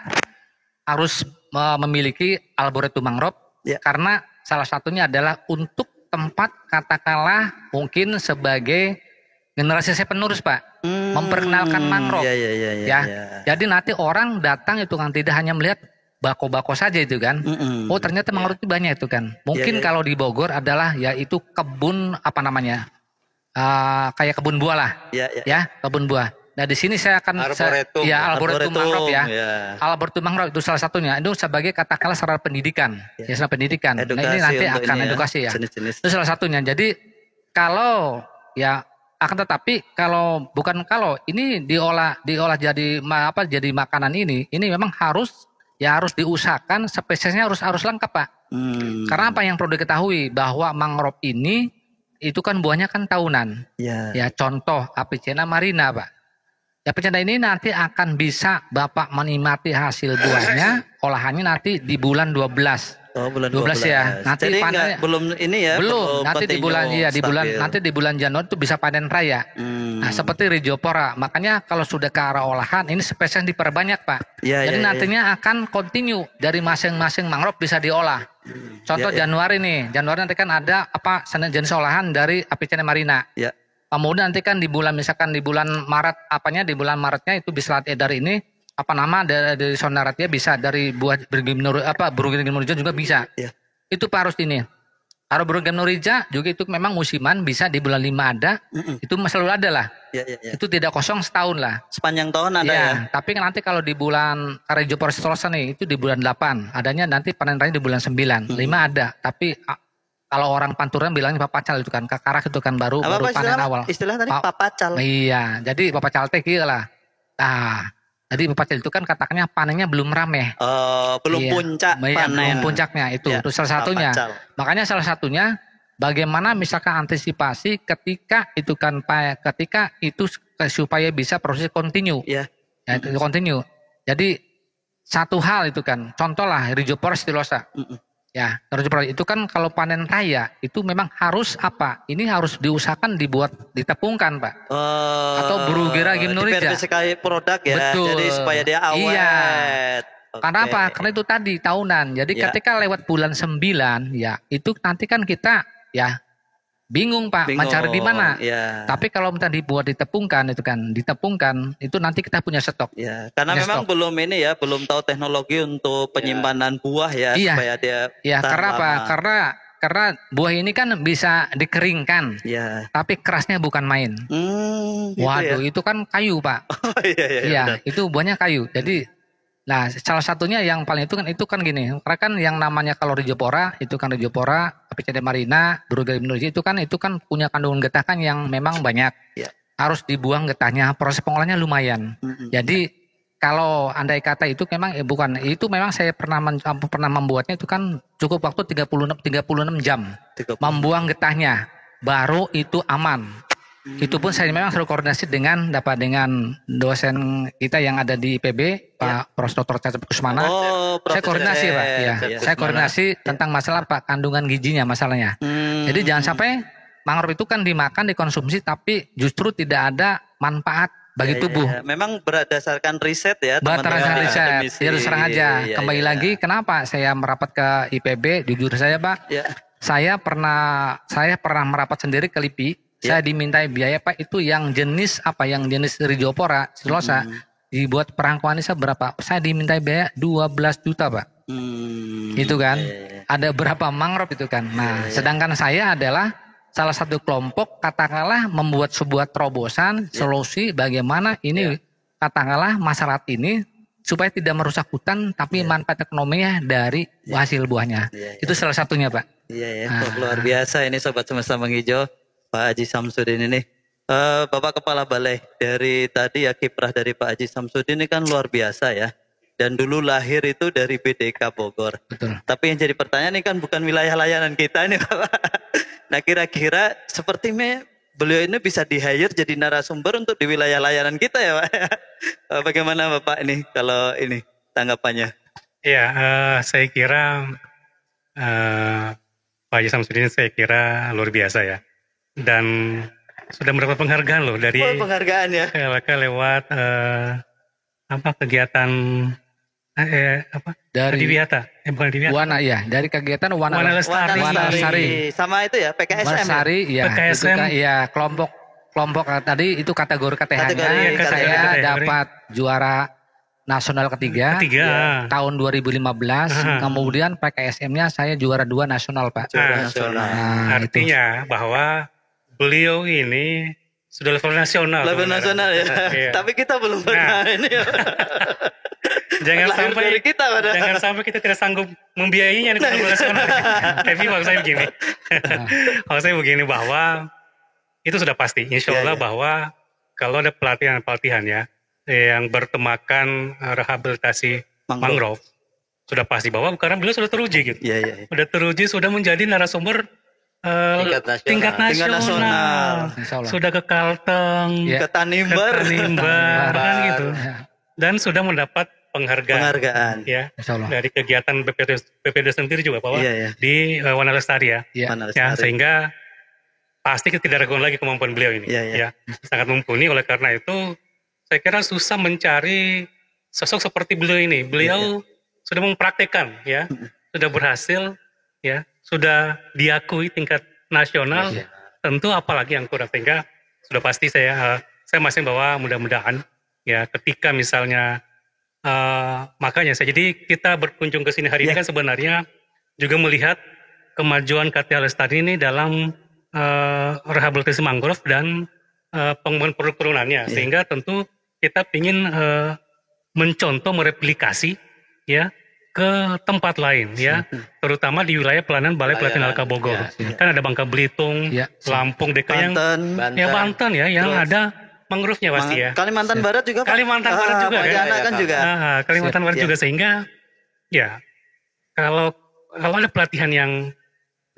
harus memiliki arboretum mangrove karena salah satunya adalah untuk tempat katakanlah mungkin sebagai generasi saya penerus Pak, memperkenalkan mangrove. Jadi nanti orang datang itu kan tidak hanya melihat bako-bako saja itu kan. Oh ternyata mangrove itu banyak itu kan. Mungkin kalau di Bogor adalah ya itu kebun apa namanya, kayak kebun buah lah. Ya kebun buah. Nah di sini saya akan arboretum mangrove ya. Arboretum mangrove itu salah satunya. Itu sebagai katakanlah sarana pendidikan, sarana pendidikan. Nah ini nanti akan edukasi ya. Itu salah satunya. Jadi kalau ya akan tetapi kalau ini diolah jadi makanan ini memang harus diusahakan spesiesnya harus lengkap Pak. Karena apa yang perlu diketahui bahwa mangrove ini itu kan buahnya kan tahunan. Ya contoh Avicenna marina Pak. Ya Avicenna ini nanti akan bisa Bapak menikmati hasil buahnya, olahannya nanti di bulan 12. Oh, bulan 12 ya. Nanti jadi panen belum ini ya. Belum, nanti di bulan Januari itu bisa panen raya. Nah, seperti Rhizophora. Makanya kalau sudah ke arah olahan ini spesies diperbanyak, Pak. Jadi nantinya akan continue dari masing-masing mangrove bisa diolah. Contoh Januari nih. Januari nanti kan ada jenis olahan dari Avicenna marina. Kemudian nanti kan di bulan Maret di bulan Maretnya itu bisa dari ini dari Sonaratia bisa dari buah Bruggenurija juga bisa. Itu Pak harus ini. Kalau Bruggenurija juga itu memang musiman bisa di bulan 5 ada. Itu selalu ada lah. Itu tidak kosong setahun lah. Sepanjang tahun ada ya. Tapi nanti kalau di bulan Rhizophora nih itu di bulan 8. Adanya nanti panen raya di bulan 9. 5 ada. Tapi kalau orang Panturan bilangnya papacal itu kan, kakarak itu kan baru panen awal. Istilah tadi papacal. Iya, jadi papacal teh lah. Jadi papacal itu kan katakannya panennya belum rame. Belum puncak panen. Belum puncaknya itu salah satunya. Papacal. Makanya salah satunya bagaimana misalkan antisipasi ketika itu supaya bisa proses continue. Itu continue. Jadi satu hal itu kan, contoh lah Rhizophora stilosa. Ya, Rhizophora itu kan kalau panen raya itu memang harus apa? Ini harus diusahakan dibuat ditepungkan, Pak. Atau Bruguera gymnorrhea. Diversifikasi produk ya. Betul. Jadi supaya dia awet. Iya. Karena apa? Karena itu tadi tahunan. Jadi ketika lewat bulan 9 ya, itu nanti kan kita ya bingung Pak, mencari di mana. Ya. Tapi kalau minta dibuat ditepungkan itu nanti kita punya stok. Ya, karena memang belum ini ya, belum tahu teknologi untuk penyimpanan buah ya, supaya dia karena lama. apa? Karena buah ini kan bisa dikeringkan. Iya. Tapi kerasnya bukan main. Waduh, itu kan kayu, Pak. Iya, itu buahnya kayu. Jadi nah, salah satunya yang paling itu kan gini. Karena kan yang namanya kalau Rhizophora, Apicida marina, Bruguera gymnorrhea itu kan punya kandungan getah kan yang memang banyak. Ya. Harus dibuang getahnya, proses pengolahannya lumayan. Jadi kalau andai kata itu memang itu memang saya pernah membuatnya itu kan cukup waktu 36 jam. Membuang getahnya baru itu aman. Itu pun saya memang selalu koordinasi dengan dosen kita yang ada di IPB, Pak Prof. Dr. Cacep Kusmana. Saya koordinasi Pak, ya. Saya koordinasi tentang masalah Pak kandungan gizinya masalahnya. Jadi jangan sampai mangrove itu kan dimakan, dikonsumsi, tapi justru tidak ada manfaat bagi tubuh. Memang berdasarkan riset ya. Berdasarkan riset. Terus terang aja. Kembali lagi, kenapa saya merapat ke IPB? Jujur saya Pak, saya pernah merapat sendiri ke LIPI. Saya dimintai biaya Pak itu yang jenis Rhizophora stilosa dibuat perangkuannya berapa? Saya dimintai biaya 12 juta Pak. Itu kan. Ada berapa mangrove itu kan. Nah, sedangkan saya adalah salah satu kelompok katakanlah membuat sebuah terobosan solusi bagaimana ini katakanlah masyarakat ini supaya tidak merusak hutan tapi manfaat ekonominya dari hasil buahnya. Itu salah satunya Pak. Iya luar biasa ini Sobat Semesta Menghijau. Pak Haji Samsudin ini, Bapak Kepala Balai, dari tadi ya kiprah dari Pak Haji Samsudin ini kan luar biasa ya. Dan dulu lahir itu dari BDK Bogor. Betul. Tapi yang jadi pertanyaan ini kan bukan wilayah layanan kita ini Bapak. Nah kira-kira seperti beliau ini bisa di-hire jadi narasumber untuk di wilayah layanan kita ya Pak. Bagaimana Bapak ini kalau ini tanggapannya? Ya, saya kira Pak Haji Samsudin saya kira luar biasa ya. Dan sudah mendapat penghargaan loh dari penghargaan ya lewat kegiatan dari Diwiata bukan Diwiata Wana dari kegiatan Wana Lestari sama itu ya PKSM Lestari PKSM kelompok tadi itu kategori KTH-nya saya dapat juara nasional ketiga tahun 2015 kemudian PKSM-nya saya juara 2 nasional Pak. Artinya bahwa beliau ini sudah level nasional. Level nasional ya. Tapi kita belum pernah ini. Jangan sampai kita tidak sanggup membiayainya di level nasional. Tapi maksud saya begini bahwa itu sudah pasti. Insya Allah bahwa kalau ada pelatihan ya yang bertemakan rehabilitasi mangrove sudah pasti bahwa karena beliau sudah teruji gitu. Sudah teruji, sudah menjadi narasumber tingkat nasional. Sudah ke Kalteng, ke Tanimbar kan gitu. Dan sudah mendapat penghargaan ya dari kegiatan BPD sendiri juga bahwa di Wana Lestari ya. Sehingga pasti tidak ragukan lagi kemampuan beliau ini ya. Sangat mumpuni. Oleh karena itu saya kira susah mencari sosok seperti beliau ini. Beliau sudah mempraktekkan ya, sudah berhasil ya, sudah diakui tingkat nasional. Tentu apalagi yang kurang, sehingga sudah pasti saya masih bahwa mudah-mudahan ya ketika misalnya makanya jadi kita berkunjung ke sini hari ini kan sebenarnya juga melihat kemajuan KTH Lestari ini dalam rehabilitasi mangrove dan pengembangan produk turunannya, sehingga tentu kita ingin mencontoh mereplikasi ya ke tempat lain ya, terutama di wilayah pelayanan Balai Pelatihan Alka Bogor. Kan ada Bangka Belitung, Lampung, DKI Banten ya, yang ada mangrove-nya pasti ya. Kalimantan Barat juga. Kalimantan Barat juga kan juga. Kalimantan Barat juga, sehingga ya kalau ada pelatihan yang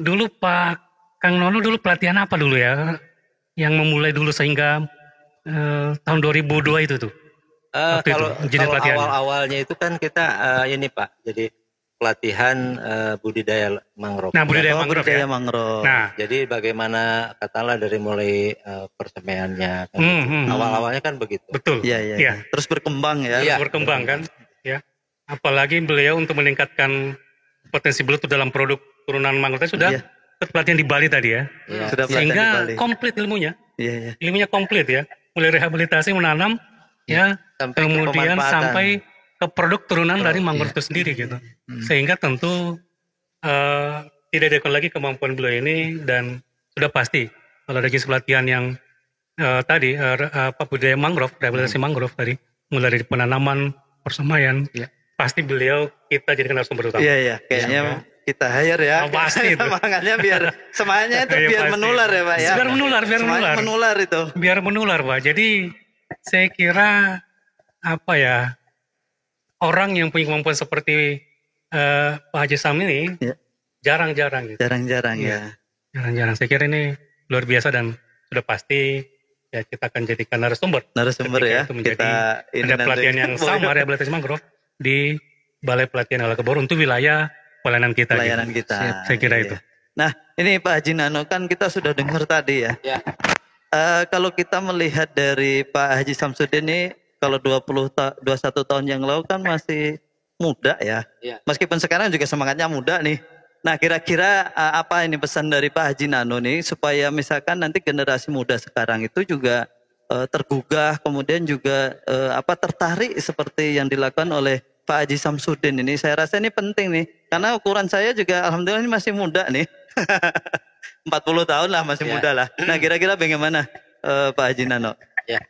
dulu Pak Kang Nono dulu pelatihan apa dulu ya, yang memulai dulu sehingga tahun 2002 itu tuh. waktu Kalau itu jenis pelatihannya? awal-awalnya itu kan kita ini Pak, jadi pelatihan budidaya mangrove. Nah, budidaya Oh, mangrove budidaya ya. mangrove. Nah, Jadi bagaimana katakanlah dari mulai persemaiannya kan gitu. Awal-awalnya kan begitu. betul. Iya, iya. Iya. Terus berkembang ya. Iya. Berkembang kan, ya. Apalagi beliau untuk meningkatkan potensi beliau itu dalam produk turunan mangrove sudah Iya. pelatihan di Bali tadi ya. Iya. Sudah pelatihan di Sehingga Bali. komplit ilmunya. Iya, iya. Ilmunya komplit ya. Mulai rehabilitasi menanam ya, Sampai ke kemudian pemanfaatan. sampai ke produk turunan dari mangrove itu sendiri gitu. Sehingga tentu tidak ada lagi kemampuan beliau ini, dan sudah pasti kalau dari sisi pelatihan yang tadi budidaya mangrove, rehabilitasi mangrove tadi, mulai dari penanaman, persemaian, pasti beliau kita jadikan narasumber utama. Iya, iya. Kayaknya kita hire ya. Oh, pasti itu. Makanya biar semuanya itu Iya, biar pasti. menular ya Pak ya. Biar menular, biar Semuanya menular. menular itu. Biar menular Pak. Jadi saya kira orang yang punya kemampuan seperti Pak Haji Sam ini Ya. jarang-jarang gitu. Jarang-jarang Iya. ya. Jarang-jarang. Saya kira ini luar biasa, dan sudah pasti ya kita akan jadikan narasumber. Narasumber Ketika ya. itu menjadi Kita ini ada pelatihan yang sama, rehabilitasi mangrove di Balai Pelatihan Alakabor untuk wilayah pelayanan kita. pelayanan gitu. kita. Siap, saya kira Iya. itu. Nah, ini Pak Haji Nano, kan kita sudah dengar tadi ya. Ya. Kalau kita melihat dari Pak Haji Samsudin ini, kalau 21 tahun yang lalu kan masih muda ya. Iya. Meskipun sekarang juga semangatnya muda nih. Nah, kira-kira apa ini pesan dari Pak Haji Nano nih supaya misalkan nanti generasi muda sekarang itu juga tergugah, kemudian juga tertarik seperti yang dilakukan oleh Pak Haji Samsudin ini. Saya rasa ini penting nih, karena ukuran saya juga alhamdulillah ini masih muda nih. 40 tahun lah, masih Ya. muda lah. Nah, kira-kira bagaimana Pak Haji Nano? Ya.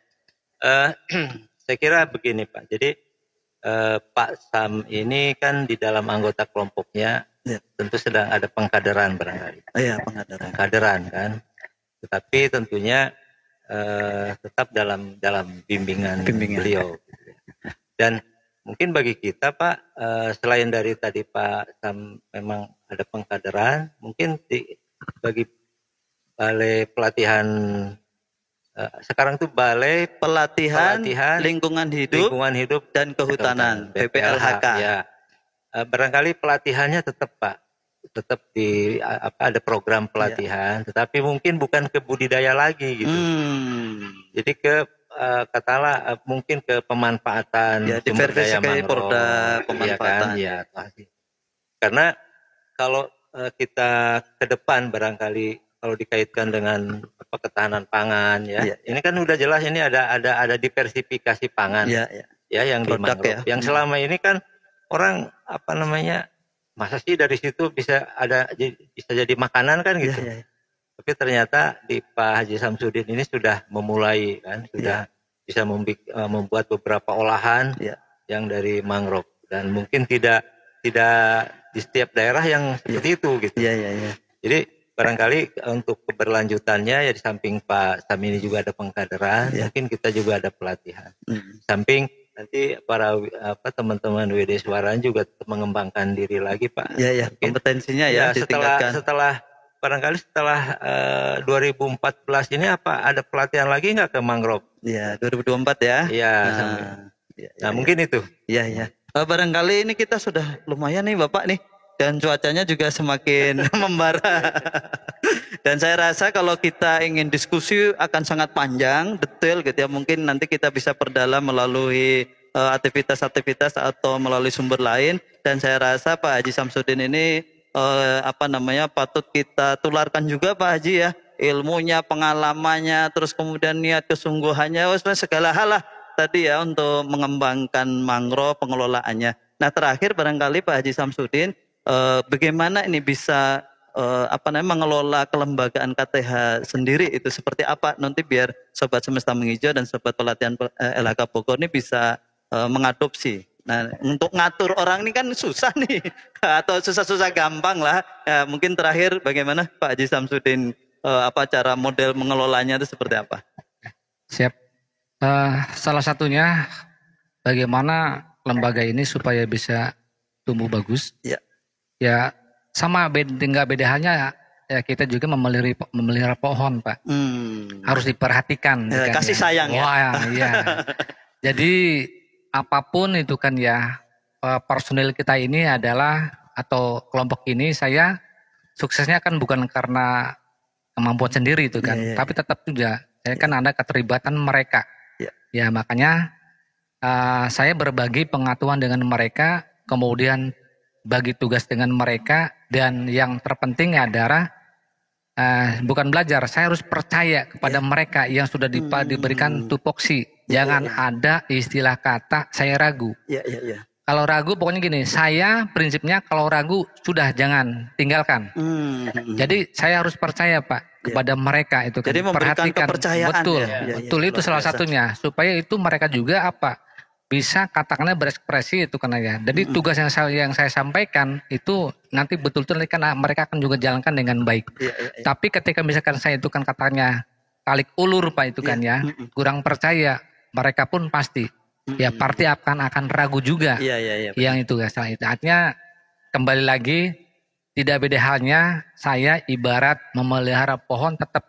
Saya kira begini Pak. Jadi Pak Sam ini kan di dalam anggota kelompoknya Ya. tentu sedang ada pengkaderan barangkali. Iya, pengadaran. Pengkaderan kan. Tetapi tentunya tetap dalam bimbingan beliau. Dan mungkin bagi kita Pak, selain dari tadi Pak Sam memang ada pengkaderan, mungkin bagi balai pelatihan sekarang itu balai Pelatihan Pelatihan lingkungan hidup lingkungan hidup dan kehutanan, BPLHK. Ya. Barangkali pelatihannya tetap Pak, tetap ada program pelatihan, tetapi mungkin bukan ke budidaya lagi gitu. Jadi katakanlah mungkin ke pemanfaatan Ya, sumber daya diversifikasi mangrove, produk, pemanfaatan. Iya kan? Ya, pasti. Karena kalau kita ke depan barangkali kalau dikaitkan dengan ketahanan pangan ya, ini kan udah jelas ini ada diversifikasi pangan ya yang di Produk mangrove. ya. Yang selama ini kan orang masa sih dari situ bisa jadi makanan kan gitu. Tapi ternyata di Pak Haji Samsudin ini sudah memulai kan, sudah bisa membuat beberapa olahan yang dari mangrove, dan mungkin tidak di setiap daerah yang seperti itu gitu. Jadi barangkali untuk keberlanjutannya ya di samping Pak Sam ini juga ada pengkaderan, mungkin kita juga ada pelatihan. Samping nanti para teman-teman WD Suaraan juga mengembangkan diri lagi Pak. Kompetensinya ya ditingkatkan. Setelah 2014 ini ada pelatihan lagi nggak ke mangrove? Ya, 2024 ya. Iya. Nah, mungkin itu. Iya. Barangkali ini kita sudah lumayan nih Bapak nih, dan cuacanya juga semakin membara. Dan saya rasa kalau kita ingin diskusi akan sangat panjang, detail gitu ya. Mungkin nanti kita bisa perdalam melalui aktivitas-aktivitas atau melalui sumber lain. Dan saya rasa Pak Haji Samsudin ini patut kita tularkan juga Pak Haji ya, ilmunya, pengalamannya, terus kemudian niat kesungguhannya, segala hal lah tadi ya untuk mengembangkan mangrove, pengelolaannya. Nah, terakhir barangkali Pak Haji Samsudin, bagaimana ini bisa mengelola kelembagaan KTH sendiri itu seperti apa, nanti biar Sobat Semesta Menghijau dan Sobat Pelatihan LHK Bogor ini bisa mengadopsi. Nah, untuk ngatur orang ini kan susah nih, atau susah-susah gampang lah. Ya, mungkin terakhir bagaimana Pak Haji Samsudin, cara model mengelolanya itu seperti apa? Siap. Salah satunya bagaimana lembaga ini supaya bisa tumbuh bagus. Ya sama nggak beda halnya ya kita juga memelihara pohon Pak. Harus diperhatikan. Kasih sayang ya. Wah, iya. Jadi apapun itu kan ya, personil kita ini adalah atau kelompok ini saya suksesnya kan bukan karena kemampuan sendiri itu kan, tapi tetap juga saya kan ada keterlibatan mereka. Ya makanya saya berbagi pengetahuan dengan mereka, kemudian bagi tugas dengan mereka, dan yang terpenting adalah bukan belajar, saya harus percaya kepada mereka yang sudah diberikan tupoksi. Jangan ada istilah kata saya ragu. Kalau ragu pokoknya gini, saya prinsipnya kalau ragu sudah jangan tinggalkan. Jadi saya harus percaya Pak kepada mereka itu kan. Jadi memberikan kepercayaan. Betul itu salah satunya supaya itu mereka juga bisa katakannya berekspresi itu kan ya. Jadi tugas yang saya sampaikan itu nanti betul-betul kan mereka akan juga jalankan dengan baik. Tapi ketika misalkan saya itu kan katanya tarik ulur Pak itu kan ya, kurang percaya, mereka pun pasti akan ragu juga. Yang itu guys. Artinya kembali lagi tidak beda halnya saya ibarat memelihara pohon tetap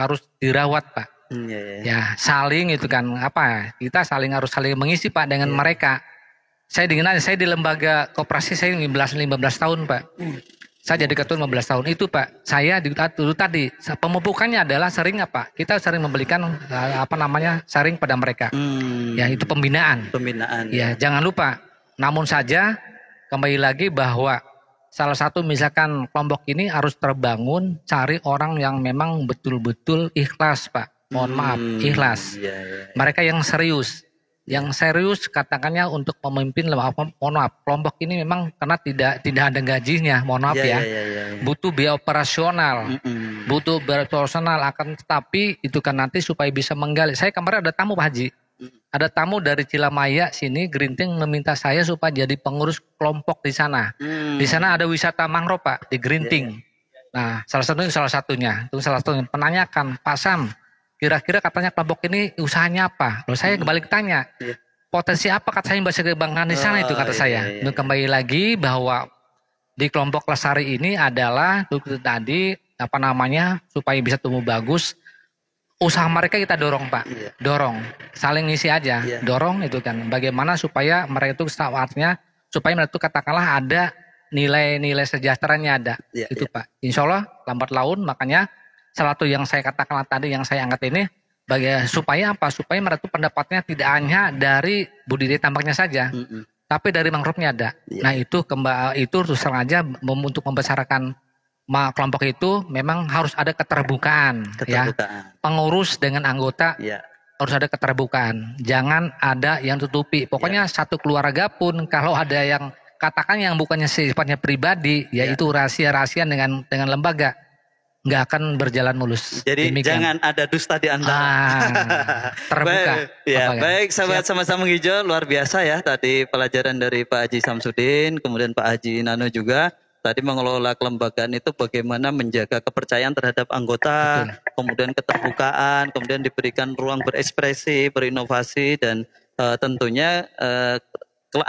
harus dirawat Pak. Ya saling itu kan kita harus saling mengisi Pak dengan mereka. Saya di lembaga koperasi saya 15 tahun Pak. Saya jadi ketua 15 tahun itu Pak. Saya dulu tadi pemupukannya adalah sering kita sering membelikan saring pada mereka. Ya itu pembinaan. Ya jangan lupa. Namun saja kembali lagi bahwa salah satu misalkan kelompok ini harus terbangun cari orang yang memang betul-betul ikhlas Pak. Mohon maaf, ikhlas. Mereka yang serius. Yang serius katakannya untuk memimpin kelompok ini memang karena tidak ada gajinya, mohon maaf ya. Butuh biaya operasional. Butuh biaya operasional akan tetapi itu kan nanti supaya bisa menggali. Saya kemarin ada tamu Pak Haji. Ada tamu dari Cilamaya sini Gerinting meminta saya supaya jadi pengurus kelompok di sana. Di sana ada wisata mangrove Pak di Gerinting. Nah, salah satunya. Itu salah satunya penanyakan Pak Sam, kira-kira katanya kelompok ini usahanya apa? Lalu saya kembali tanya, potensi apa kata saya bisa dikembangkan di sana itu kata saya. Itu kembali lagi bahwa di kelompok Lestari ini adalah tadi supaya bisa tumbuh bagus. Usaha mereka kita dorong Pak, dorong, saling ngisi aja, dorong itu kan. Bagaimana supaya mereka itu saatnya supaya mereka itu katakanlah ada nilai-nilai sejahteranya ada, itu Pak. Insya Allah lambat laun makanya salah satu yang saya katakan tadi yang saya angkat ini supaya Supaya mereka itu pendapatnya tidak hanya dari budidaya tambaknya saja, tapi dari mangrove-nya ada. Nah itu terus terang aja untuk membesarkan kelompok itu memang harus ada keterbukaan. Ya. Pengurus dengan anggota harus ada keterbukaan. Jangan ada yang tutupi. Pokoknya satu keluarga pun kalau ada yang katakan yang bukannya sifatnya pribadi, itu rahasia-rahasia dengan lembaga. Nggak akan berjalan mulus. Jadi jangan ada dusta di antara. Terbuka. Baik sahabat sama-sama hijau, luar biasa ya tadi pelajaran dari Pak Haji Samsudin, kemudian Pak Haji Nano juga. Tadi mengelola kelembagaan itu bagaimana menjaga kepercayaan terhadap anggota, kemudian keterbukaan, kemudian diberikan ruang berekspresi, berinovasi, dan tentunya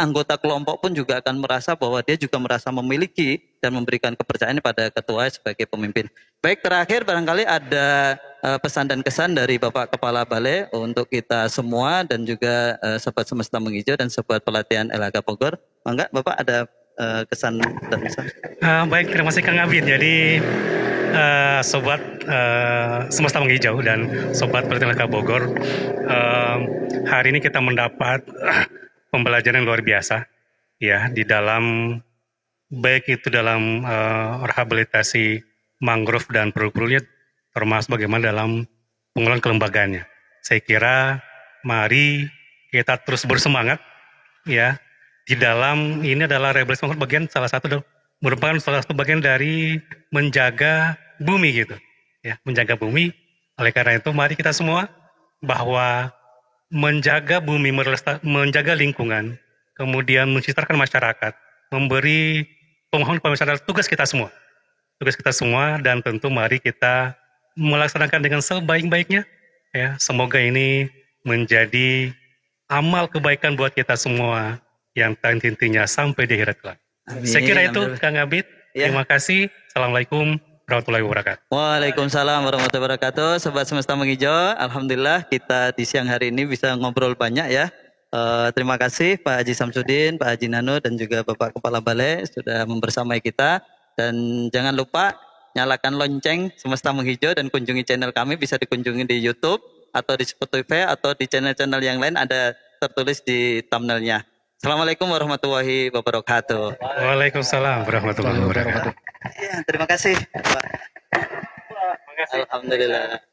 anggota kelompok pun juga akan merasa bahwa dia juga merasa memiliki dan memberikan kepercayaan pada ketua sebagai pemimpin. Baik, terakhir barangkali ada pesan dan kesan dari Bapak Kepala Balai untuk kita semua dan juga Sobat Semesta Menghijau dan Sobat Pelatihan LHK Bogor. Mangga Bapak ada kesan dan kesan. Baik, terima kasih Kang Abid. Jadi Sobat Semesta Menghijau dan Sobat Pelatihan LHK Bogor, hari ini kita mendapat pembelajaran yang luar biasa ya di dalam baik itu dalam rehabilitasi mangrove dan produk-produknya termasuk bagaimana dalam pengelolaan kelembagaannya. Saya kira mari kita terus bersemangat ya di dalam ini adalah rehabilitasi mangrove merupakan salah satu bagian dari menjaga bumi gitu ya, menjaga bumi. Oleh karena itu mari kita semua bahwa menjaga bumi, menjaga lingkungan, kemudian menciptakan masyarakat, memberi pemahaman kepada masyarakat, tugas kita semua, dan tentu mari kita melaksanakan dengan sebaik-baiknya. Ya, semoga ini menjadi amal kebaikan buat kita semua yang intinya sampai di akhirat kelak. Saya kira itu Kang Abid. Terima kasih. Assalamualaikum warahmatullahi wabarakatuh. Waalaikumsalam warahmatullahi wabarakatuh. Sobat Semesta Menghijau, alhamdulillah kita di siang hari ini bisa ngobrol banyak ya. Terima kasih Pak Haji Samsudin, Pak Haji Nano, dan juga Bapak Kepala Balai sudah membersamai kita. Dan jangan lupa nyalakan lonceng Semesta Menghijau dan kunjungi channel kami, bisa dikunjungi di YouTube atau di Spotify atau di channel-channel yang lain, ada tertulis di thumbnailnya. Assalamualaikum warahmatullahi wabarakatuh. Waalaikumsalam warahmatullahi wabarakatuh. Ya, terima kasih Pak. Alhamdulillah.